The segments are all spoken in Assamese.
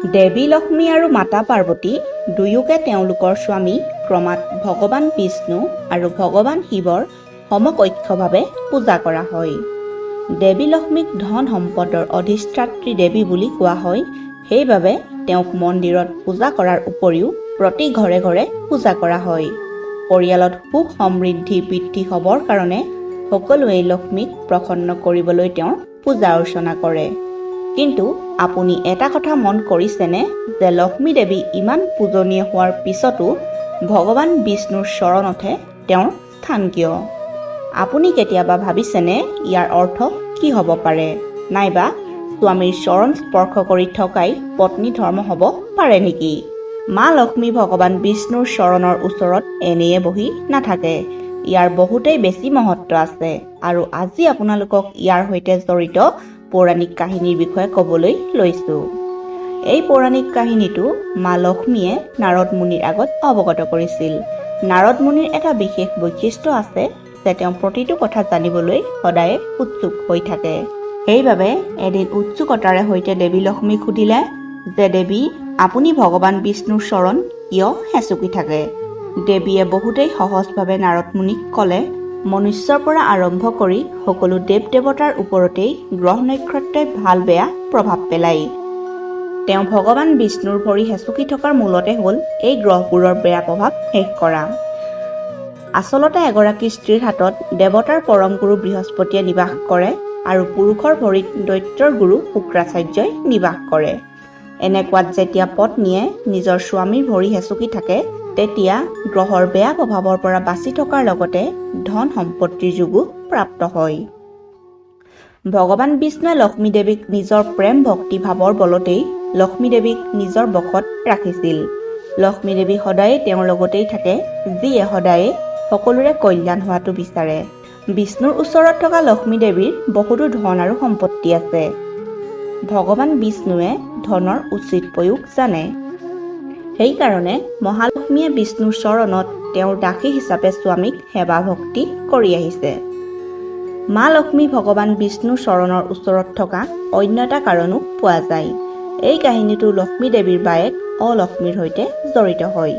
দেৱী লক্ষ্মী আৰু মাতা পাৰ্বতী দুয়োকে তেওঁলোকৰ স্বামী ক্ৰমাৎ ভগৱান বিষ্ণু আৰু ভগৱান শিৱৰ সমকক্ষভাৱে পূজা কৰা হয়। দেৱী লক্ষ্মীক ধন সম্পদৰ অধিষ্ঠাত্ৰী দেৱী বুলি কোৱা হয়। সেইবাবে তেওঁক মন্দিৰত পূজা কৰাৰ উপৰিও প্ৰতি ঘৰে ঘৰে পূজা কৰা হয়। পৰিয়ালত সুখ সমৃদ্ধি বৃদ্ধি হ'বৰ কাৰণে সকলোৱে লক্ষ্মীক প্ৰসন্ন কৰিবলৈ তেওঁৰ পূজা অৰ্চনা কৰে। কিন্তু আপুনি এটা কথা মন কৰিছেনে যে লক্ষ্মী দেৱী ইমান পূজনীয় হোৱাৰ পিছতো ভগৱান বিষ্ণুৰ চৰণতহে তেওঁৰ স্থান কিয়? আপুনি কেতিয়াবা ভাবিছেনে ইয়াৰ অৰ্থ কি হ'ব পাৰে? নাইবা স্বামীৰ চৰণ স্পৰ্শ কৰি থকাই পত্নী ধৰ্ম হ'ব পাৰে নেকি? মা লক্ষ্মী ভগৱান বিষ্ণুৰ চৰণৰ ওচৰত এনেয়ে বহি নাথাকে। ইয়াৰ বহুতেই বেছি মহত্ব আছে আৰু আজি আপোনালোকক ইয়াৰ সৈতে জড়িত পৌৰাণিক কাহিনীৰ বিষয়ে ক'বলৈ লৈছোঁ। এই পৌৰাণিক কাহিনীটো মা লক্ষ্মীয়ে নাৰদ মুনিৰ আগত অৱগত কৰিছিল। নাৰদ মুনিৰ এটা বিশেষ বৈশিষ্ট্য আছে যে তেওঁ প্ৰতিটো কথা জানিবলৈ সদায় উৎসুক হৈ থাকে। সেইবাবে এদিন উৎসুকতাৰে সৈতে দেৱী লক্ষ্মীক সুধিলে যে দেৱী, আপুনি ভগৱান বিষ্ণুৰ চৰণ কিয় হেঁচুকি থাকে? দেৱীয়ে বহুতেই সহজভাৱে নাৰদ মুনিক ক'লে, মনুষ্যৰ পৰা আৰম্ভ কৰি সকলো দেৱ দেৱতাৰ ওপৰতেই গ্ৰহ নক্ষত্ৰই ভাল বেয়া প্ৰভাৱ পেলায়। তেওঁ ভগৱান বিষ্ণুৰ ভৰি হেঁচুকি থকাৰ মূলতে হ'ল এই গ্ৰহবোৰৰ বেয়া প্ৰভাৱ শেষ কৰা। আচলতে এগৰাকী স্ত্ৰীৰ হাতত দেৱতাৰ পৰম গুৰু বৃহস্পতিয়ে নিবাস কৰে আৰু পুৰুষৰ ভৰিত দৈত্যৰ গুৰু শুক্ৰাচাৰ্যই নিবাস কৰে। এনেকুৱাত যেতিয়া পত্নীয়ে নিজৰ স্বামীৰ ভৰি হেঁচুকি থাকে তেতিয়া গ্ৰহৰ বেয়া প্ৰভাৱৰ পৰা বাচি থকাৰ লগতে ধন সম্পত্তিৰ যোগো প্ৰাপ্ত হয়। ভগৱান বিষ্ণুৱে লক্ষ্মী দেৱীক নিজৰ প্ৰেম ভক্তি ভাৱৰ বলতেই লক্ষ্মী দেৱীক নিজৰ বশত ৰাখিছিল। লক্ষ্মী দেৱী সদায়ে তেওঁৰ লগতেই থাকে, যিয়ে সদায়ে সকলোৰে কল্যাণ হোৱাটো বিচাৰে। বিষ্ণুৰ ওচৰত থকা লক্ষ্মী দেৱীৰ বহুতো ধন আৰু সম্পত্তি আছে। ভগৱান বিষ্ণুৱে ধনৰ উচিত প্ৰয়োগ জানে। সেইকাৰণে মহালক্ষ্মীয়ে বিষ্ণুৰ চৰণত তেওঁৰ দাসী হিচাপে স্বামীক সেৱা ভক্তি কৰি আহিছে। মা লক্ষ্মী ভগৱান বিষ্ণুৰ চৰণৰ ওচৰত থকা অন্য এটা কাৰণো পোৱা যায়। এই কাহিনীটো লক্ষ্মী দেৱীৰ বায়েক অলক্ষ্মীৰ সৈতে জড়িত হয়।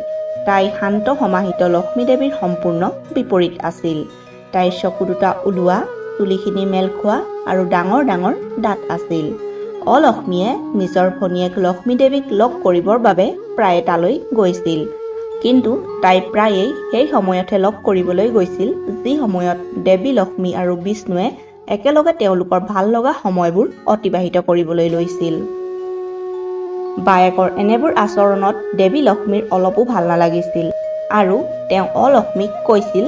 তাই শান্ত সমাহিত লক্ষ্মী দেৱীৰ সম্পূৰ্ণ বিপৰীত আছিল। তাইৰ চকু দুটা ওলোৱা, চুলিখিনি মেল খোৱা আৰু ডাঙৰ ডাঙৰ দাঁত আছিল। অলক্ষ্মীয়ে নিজৰ ভনীয়েক লক্ষ্মী দেৱীক লগ কৰিবৰ বাবে প্ৰায়ে তালৈ গৈছিল। কিন্তু তাই প্ৰায়েই সেই সময়তহে লগ কৰিবলৈ গৈছিল যি সময়ত দেৱী লক্ষ্মী আৰু বিষ্ণুৱে একেলগে তেওঁলোকৰ ভাল লগা সময়বোৰ অতিবাহিত কৰিবলৈ লৈছিল। বায়েকৰ এনেবোৰ আচৰণত দেৱী লক্ষ্মীৰ অলপো ভাল নালাগিছিল আৰু তেওঁ অলক্ষ্মীক কৈছিল,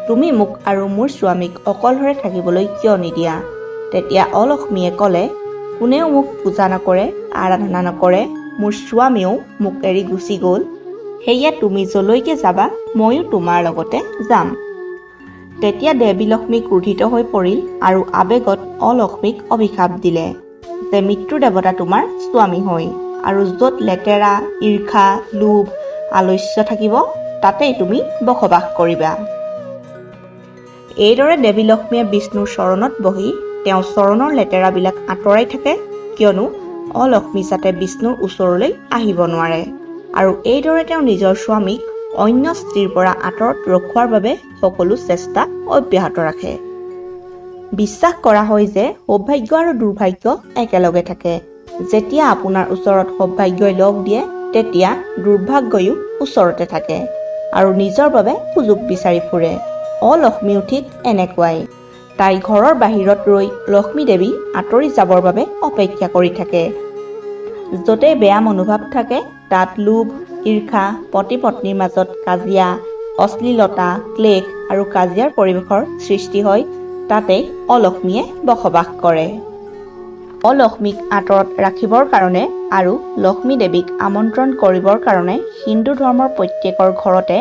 তুমি মোক আৰু মোৰ স্বামীক অকলশৰে থাকিবলৈ কিয় নিদিয়া? তেতিয়া অলক্ষ্মীয়ে ক'লে, কোনেও মোক পূজা নকৰে, আৰাধনা নকৰে, মোৰ স্বামীয়েও মোক এৰি গুচি গ'ল। সেয়ে তুমি যলৈকে যাবা ময়ো তোমাৰ লগতে যাম। তেতিয়া দেৱী লক্ষ্মী ক্ৰোধিত হৈ পৰিল আৰু আৱেগত অলক্ষ্মীক অভিশাপ দিলে যে মৃত্যু দেৱতা তোমাৰ স্বামী হয় আৰু য'ত লেতেৰা, ঈৰ্ষা, লোভ, আলস্য থাকিব তাতেই তুমি বসবাস কৰিবা। এইদৰে দেৱী লক্ষ্মীয়ে বিষ্ণুৰ চৰণত বহি তেওঁ চৰণৰ লেতেৰাবিলাক আঁতৰাই থাকে, কিয়নো অলক্ষ্মী যাতে বিষ্ণুৰ ওচৰলৈ আহিব নোৱাৰে। আৰু এইদৰে তেওঁ নিজৰ স্বামীক অন্য স্ত্ৰীৰ পৰা আঁতৰত ৰখোৱাৰ বাবে সকলো চেষ্টা অব্যাহত ৰাখে। বিশ্বাস কৰা হয় যে সৌভাগ্য আৰু দুৰ্ভাগ্য একেলগে থাকে। যেতিয়া আপোনাৰ ওচৰত সৌভাগ্যই লগ দিয়ে তেতিয়া দুৰ্ভাগ্যও ওচৰতে থাকে আৰু নিজৰ বাবে সুযোগ বিচাৰি ফুৰে। অলক্ষ্মীও ঠিক এনেকুৱাই। তাই ঘৰৰ বাহিৰত ৰৈ লক্ষ্মী দেৱী আঁতৰি যাবৰ বাবে অপেক্ষা কৰি থাকে। য'তে বেয়া মনোভাৱ থাকে তাত লোভ, ঈৰ্ষা, পতি পত্নীৰ মাজত কাজিয়া, অশ্লীলতা, ক্লেশ আৰু কাজিয়াৰ পৰিৱেশৰ সৃষ্টি হয়, তাতে অলক্ষ্মীয়ে বসবাস কৰে। অলক্ষ্মীক আঁতৰত ৰাখিবৰ কাৰণে আৰু লক্ষ্মী দেৱীক আমন্ত্ৰণ কৰিবৰ কাৰণে হিন্দু ধৰ্মৰ প্ৰত্যেকৰ ঘৰতে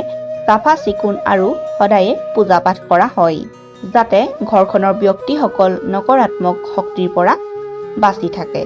চাফা চিকুণ আৰু সদায়ে পূজা পাঠ কৰা হয়, যাতে ঘৰখনৰ ব্যক্তিসকল নকাৰাত্মক শক্তিৰ পৰা বাচি থাকে।